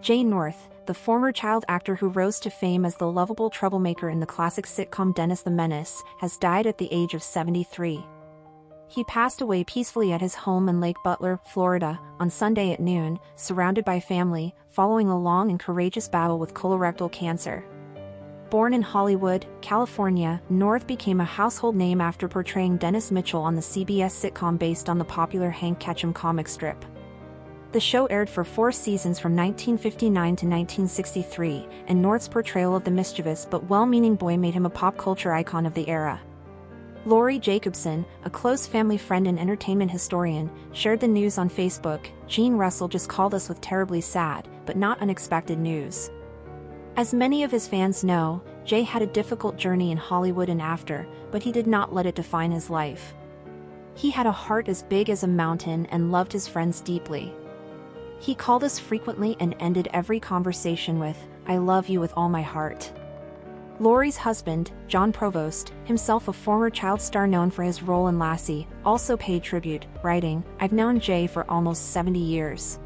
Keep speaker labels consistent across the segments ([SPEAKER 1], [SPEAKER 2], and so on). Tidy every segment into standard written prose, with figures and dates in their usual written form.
[SPEAKER 1] Jay North, the former child actor who rose to fame as the lovable troublemaker in the classic sitcom Menace, has died at the age of 73. He passed away peacefully at his home in Lake Butler, Florida, on Sunday at noon, surrounded by family, following a long and courageous battle with colorectal cancer. Born in Hollywood, California, North became a household name after portraying Dennis Mitchell on the CBS sitcom based on the popular Hank Ketchum comic strip. The show aired for 4 seasons from 1959 to 1963, and North's portrayal of the mischievous but well-meaning boy made him a pop culture icon of the era. Laurie Jacobson, a close family friend and entertainment historian, shared the news on Facebook. "Gene Russell just called us with terribly sad, but not unexpected news." As many of his fans know, Jay had a difficult journey in Hollywood and after, but he did not let it define his life. He had a heart as big as a mountain and loved his friends deeply. He called us frequently and ended every conversation with, "I love you with all my heart." Laurie's husband, John Provost, himself a former child star known for his role in Lassie, also paid tribute, writing, "I've known Jay for almost 70 years.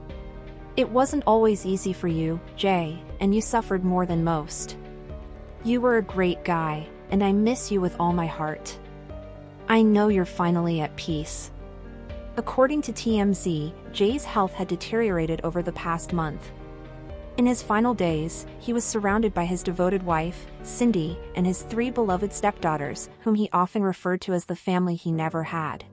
[SPEAKER 1] It wasn't always easy for you, Jay, and you suffered more than most. You were a great guy, and I miss you with all my heart. I know you're finally at peace." According to TMZ, Jay's health had deteriorated over the past month. In his final days, he was surrounded by his devoted wife, Cindy, and his 3 beloved stepdaughters, whom he often referred to as the family he never had.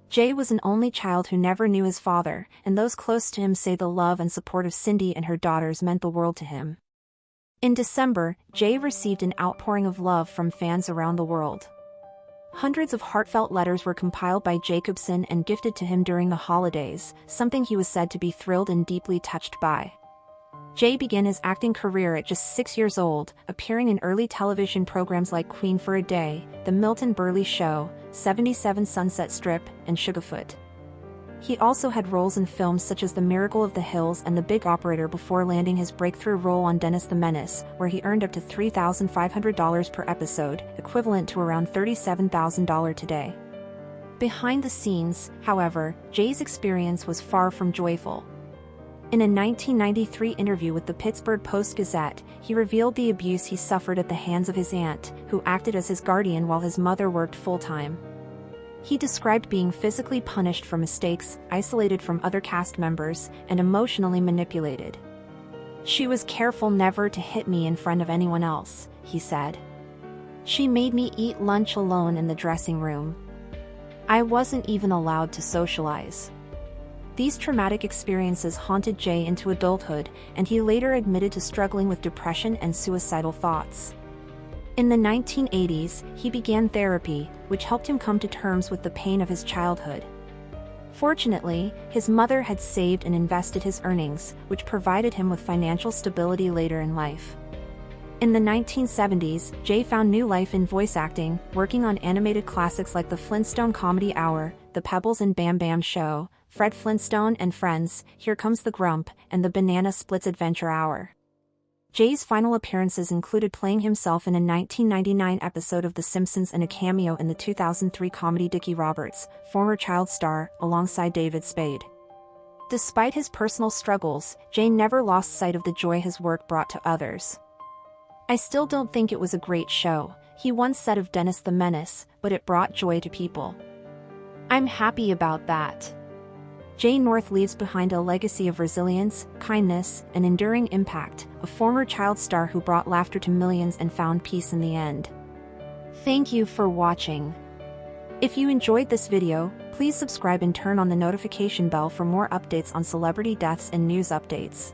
[SPEAKER 1] Jay was an only child who never knew his father, and those close to him say the love and support of Cindy and her daughters meant the world to him. In December, Jay received an outpouring of love from fans around the world. Hundreds of heartfelt letters were compiled by Jacobson and gifted to him during the holidays, something he was said to be thrilled and deeply touched by. Jay began his acting career at just 6 years old, appearing in early television programs like Queen for a Day, The Milton Berle Show, 77 Sunset Strip, and Sugarfoot. He also had roles in films such as The Miracle of the Hills and The Big Operator before landing his breakthrough role on Dennis the Menace, where he earned up to $3,500 per episode, equivalent to around $37,000 today. Behind the scenes, however, Jay's experience was far from joyful. In a 1993 interview with the Pittsburgh Post-Gazette, he revealed the abuse he suffered at the hands of his aunt, who acted as his guardian while his mother worked full-time. He described being physically punished for mistakes, isolated from other cast members, and emotionally manipulated. "She was careful never to hit me in front of anyone else," he said. "She made me eat lunch alone in the dressing room. I wasn't even allowed to socialize." These traumatic experiences haunted Jay into adulthood, and he later admitted to struggling with depression and suicidal thoughts. In the 1980s, he began therapy, which helped him come to terms with the pain of his childhood. Fortunately, his mother had saved and invested his earnings, which provided him with financial stability later in life. In the 1970s, Jay found new life in voice acting, working on animated classics like The Flintstone Comedy Hour, The Pebbles and Bam Bam Show, Fred Flintstone and Friends, Here Comes the Grump, and The Banana Splits Adventure Hour. Jay's final appearances included playing himself in a 1999 episode of The Simpsons and a cameo in the 2003 comedy Dickie Roberts, former child star, alongside David Spade. Despite his personal struggles, Jay never lost sight of the joy his work brought to others. "I still don't think it was a great show," he once said of Dennis the Menace, "but it brought joy to people. I'm happy about that." Jay North leaves behind a legacy of resilience, kindness, and enduring impact, a former child star who brought laughter to millions and found peace in the end. Thank you for watching. If you enjoyed this video, please subscribe and turn on the notification bell for more updates on celebrity deaths and news updates.